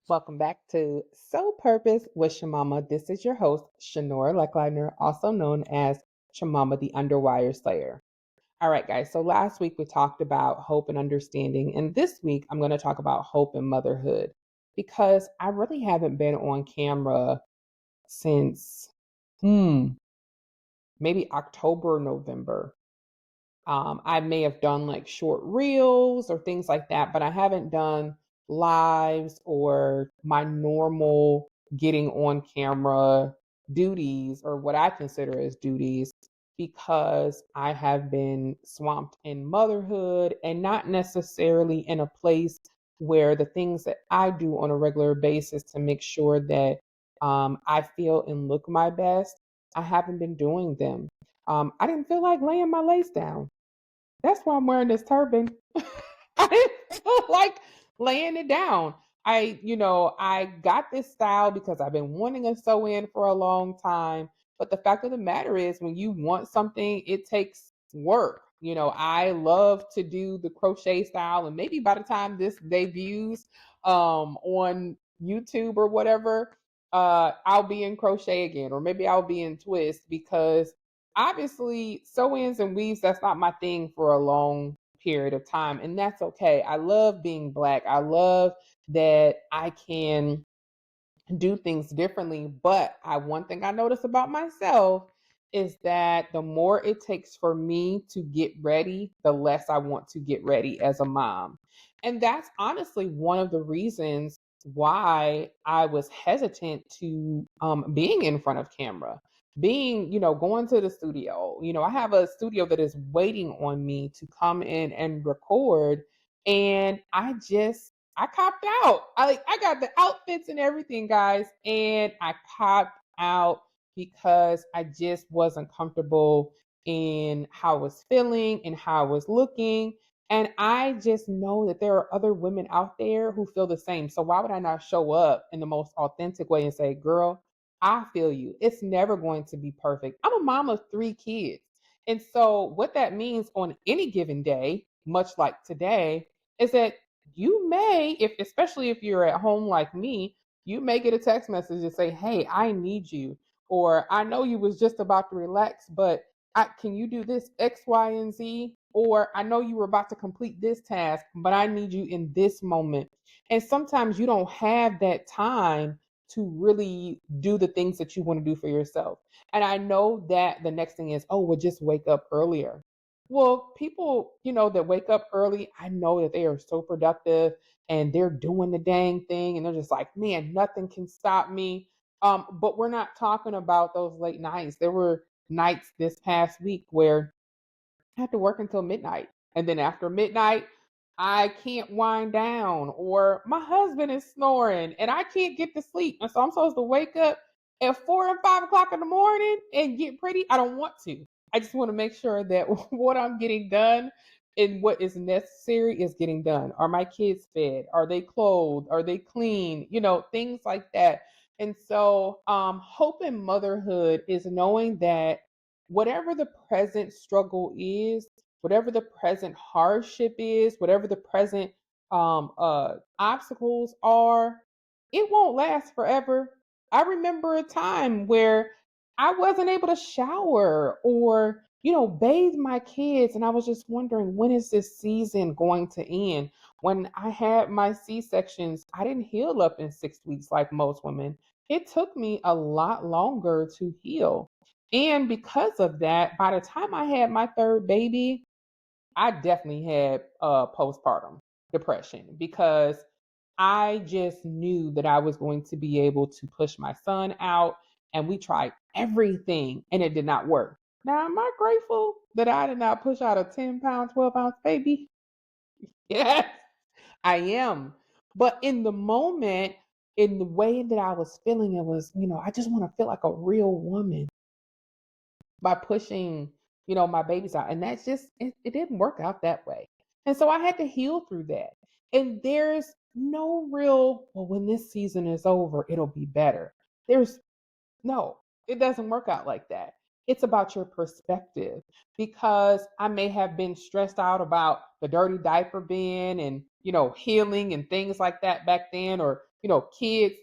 Welcome back to Soul Purpose with Shemama. This is your host, Shenora Lechleidner, also known as Shemama, the Underwire Slayer. All right, guys. So last week we talked about hope and understanding, and this week I'm going to talk about hope and motherhood because I really haven't been on camera since maybe October, November. I may have done like short reels or things like that, but I haven't done lives or my normal getting on camera duties or what I consider as duties because I have been swamped in motherhood and not necessarily in a place where the things that I do on a regular basis to make sure that I feel and look my best, I haven't been doing them. I didn't feel like laying my lace down. That's why I'm wearing this turban. I didn't feel like laying it down. I got this style because I've been wanting a sew in for a long time. But the fact of the matter is, when you want something, it takes work. I love to do the crochet style, and maybe by the time this debuts on YouTube or whatever, I'll be in crochet again, or maybe I'll be in twist because obviously sew-ins and weaves, that's not my thing for a long period of time, and that's okay. I love being black. I love that I can do things differently, but one thing I notice about myself is that the more it takes for me to get ready, the less I want to get ready as a mom. And that's honestly one of the reasons why I was hesitant to being in front of camera, going to the studio. I have a studio that is waiting on me to come in and record. And I copped out. I got the outfits and everything, guys, and I copped out because I just wasn't comfortable in how I was feeling and how I was looking. And I just know that there are other women out there who feel the same. So why would I not show up in the most authentic way and say, girl, I feel you. It's never going to be perfect. I'm a mom of 3 kids. And so what that means on any given day, much like today, is that you may, if especially if you're at home like me, you may get a text message and say, hey, I need you. Or I know you was just about to relax, but can you do this X, Y, and Z? Or I know you were about to complete this task, but I need you in this moment. And sometimes you don't have that time to really do the things that you want to do for yourself. And I know that the next thing is, oh, well, just wake up earlier. Well, people, that wake up early, I know that they are so productive and they're doing the dang thing and they're just like, man, nothing can stop me. But we're not talking about those late nights. There were nights this past week where I had to work until midnight. And then after midnight, I can't wind down, or my husband is snoring and I can't get to sleep. And so I'm supposed to wake up at 4 and 5 o'clock in the morning and get pretty. I don't want to. I just want to make sure that what I'm getting done and what is necessary is getting done. Are my kids fed? Are they clothed? Are they clean? Things like that. And so, hope in motherhood is knowing that whatever the present struggle is, whatever the present hardship is, whatever the present obstacles are, it won't last forever. I remember a time where I wasn't able to shower or, bathe my kids. And I was just wondering, when is this season going to end? When I had my C sections, I didn't heal up in 6 weeks like most women. It took me a lot longer to heal. And because of that, by the time I had my third baby, I definitely had postpartum depression because I just knew that I was going to be able to push my son out, and we tried everything and it did not work. Now, am I grateful that I did not push out a 10-pound, 12-ounce baby? Yes, I am. But in the moment, in the way that I was feeling, it was, I just want to feel like a real woman by pushing, my babies out. And that's just, it didn't work out that way. And so I had to heal through that. And there's no real, well, when this season is over, it'll be better. There's no, it doesn't work out like that. It's about your perspective because I may have been stressed out about the dirty diaper bin and, healing and things like that back then, or kids,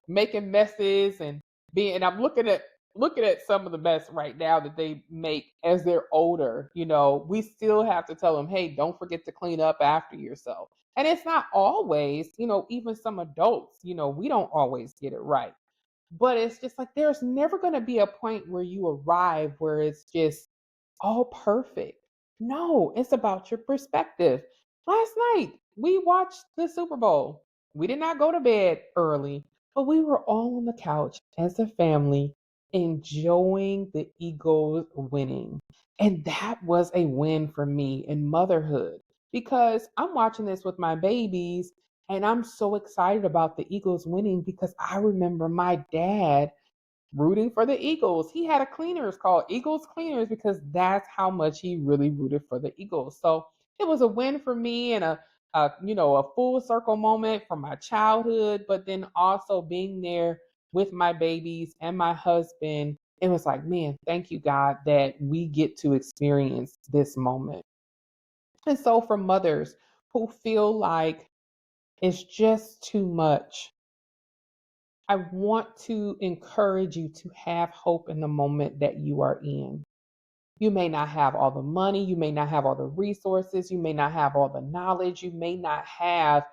making messes and being, and I'm looking at some of the mess right now that they make as they're older. We still have to tell them, hey, don't forget to clean up after yourself. And it's not always, even some adults, we don't always get it right. But it's just like there's never going to be a point where you arrive where it's just all perfect. No, it's about your perspective. Last night, we watched the Super Bowl. We did not go to bed early, but we were all on the couch as a family enjoying the Eagles winning. And that was a win for me in motherhood because I'm watching this with my babies and I'm so excited about the Eagles winning because I remember my dad rooting for the Eagles. He had a cleaners called Eagles Cleaners because that's how much he really rooted for the Eagles. So it was a win for me and a full circle moment from my childhood, but then also being there with my babies and my husband. It was like, man, thank you, God, that we get to experience this moment. And so for mothers who feel like it's just too much, I want to encourage you to have hope in the moment that you are in. You may not have all the money, you may not have all the resources, you may not have all the knowledge, you may not have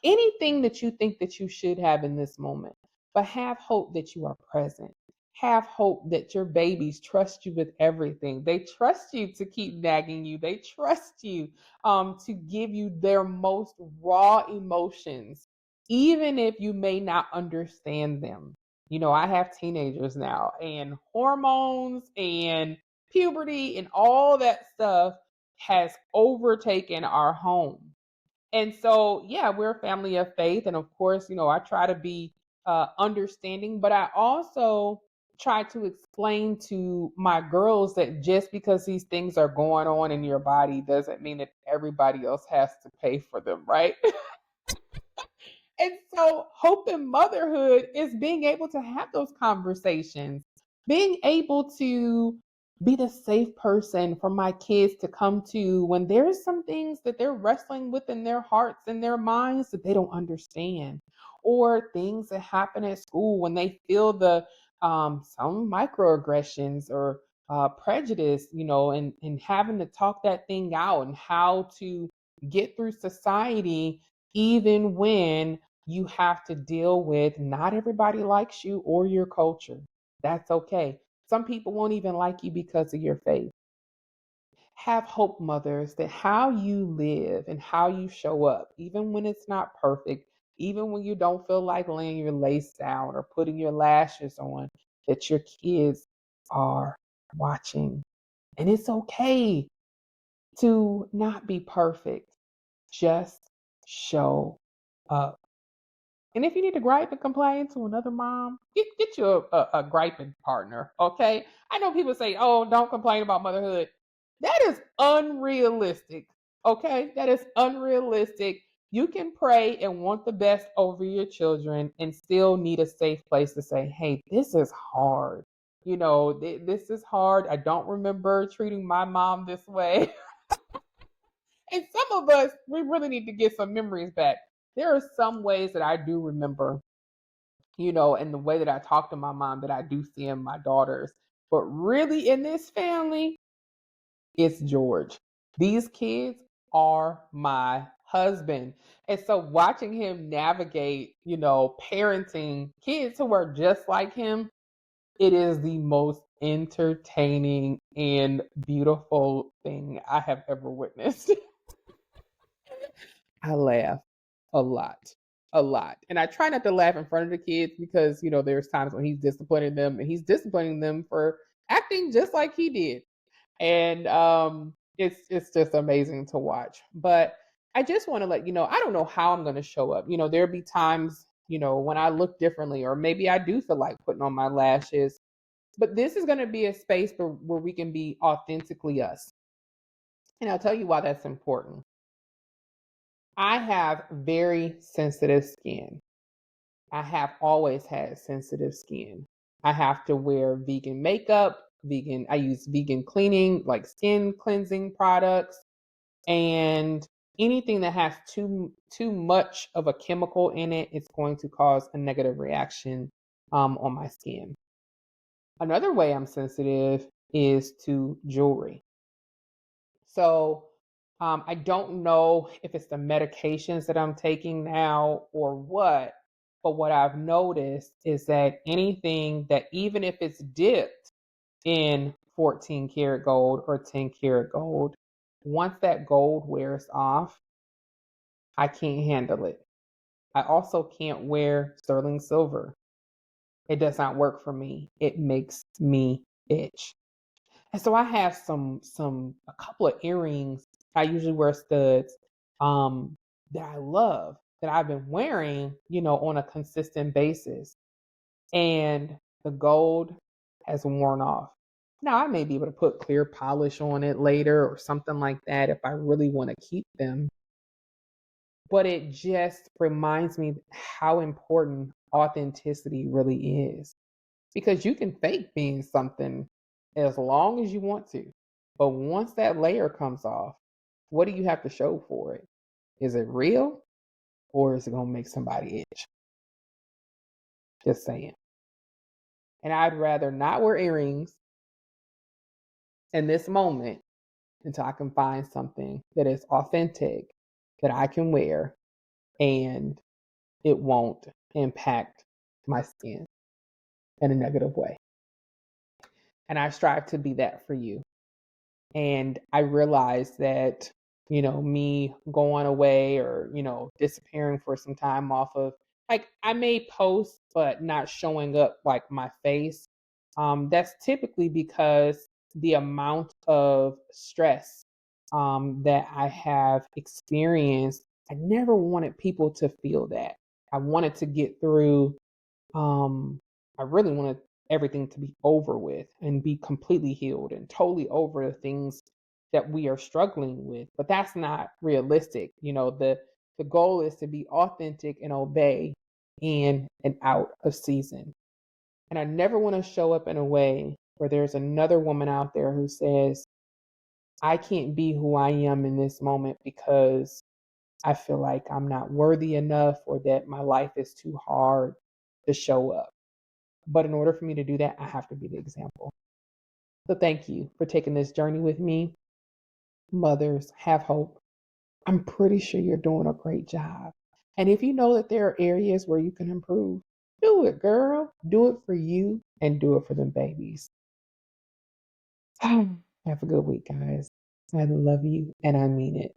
anything that you think that you should have in this moment, but have hope that you are present. Have hope that your babies trust you with everything. They trust you to keep nagging you. They trust you to give you their most raw emotions, even if you may not understand them. I have teenagers now, and hormones and puberty and all that stuff has overtaken our home. And so, yeah, we're a family of faith. And of course, I try to be understanding, but I also try to explain to my girls that just because these things are going on in your body doesn't mean that everybody else has to pay for them, right? And so, hope in motherhood is being able to have those conversations, being able to be the safe person for my kids to come to when there's some things that they're wrestling with in their hearts and their minds that they don't understand, or things that happen at school when they feel the some microaggressions or prejudice, and having to talk that thing out and how to get through society even when you have to deal with not everybody likes you or your culture. That's okay. Some people won't even like you because of your faith. Have hope, mothers, that how you live and how you show up, even when it's not perfect, even when you don't feel like laying your lace down or putting your lashes on, that your kids are watching. And it's okay to not be perfect. Just show up. And if you need to gripe and complain to another mom, get you a griping partner, okay? I know people say, oh, don't complain about motherhood. That is unrealistic, okay? That is unrealistic. You can pray and want the best over your children and still need a safe place to say, hey, this is hard. This is hard. I don't remember treating my mom this way. And some of us, we really need to get some memories back. There are some ways that I do remember, and the way that I talk to my mom that I do see in my daughters. But really, in this family, it's George. These kids are my husband. And so watching him navigate, parenting kids who are just like him, it is the most entertaining and beautiful thing I have ever witnessed. I laugh a lot, a lot. And I try not to laugh in front of the kids because, there's times when he's disciplining them and he's disciplining them for acting just like he did. And it's just amazing to watch. But I just want to let you know, I don't know how I'm going to show up. There'll be times, when I look differently, or maybe I do feel like putting on my lashes. But this is going to be a space where we can be authentically us. And I'll tell you why that's important. I have very sensitive skin. I have always had sensitive skin. I have to wear vegan makeup, I use vegan cleaning, like skin cleansing products. And anything that has too much of a chemical in it, it's going to cause a negative reaction on my skin. Another way I'm sensitive is to jewelry. So I don't know if it's the medications that I'm taking now or what, but what I've noticed is that anything that, even if it's dipped in 14 karat gold or 10 karat gold, once that gold wears off, I can't handle it. I also can't wear sterling silver. It does not work for me. It makes me itch. And so I have a couple of earrings. I usually wear studs that I love, that I've been wearing, on a consistent basis. And the gold has worn off. Now I may be able to put clear polish on it later or something like that if I really want to keep them. But it just reminds me how important authenticity really is. Because you can fake being something as long as you want to. But once that layer comes off, what do you have to show for it? Is it real or is it going to make somebody itch? Just saying. And I'd rather not wear earrings in this moment until I can find something that is authentic that I can wear and it won't impact my skin in a negative way. And I strive to be that for you. And I realized that, me going away or, disappearing for some time off of, like, I may post, but not showing up like my face. That's typically because the amount of stress that I have experienced, I never wanted people to feel that. I wanted to get through I really wanted everything to be over with and be completely healed and totally over the things that we are struggling with. But that's not realistic. The goal is to be authentic and obey in and out of season. And I never want to show up in a way where there's another woman out there who says, I can't be who I am in this moment because I feel like I'm not worthy enough or that my life is too hard to show up. But in order for me to do that, I have to be the example. So thank you for taking this journey with me. Mothers, have hope. I'm pretty sure you're doing a great job. And if you know that there are areas where you can improve, do it, girl. Do it for you and do it for them babies. Have a good week, guys. I love you and I mean it.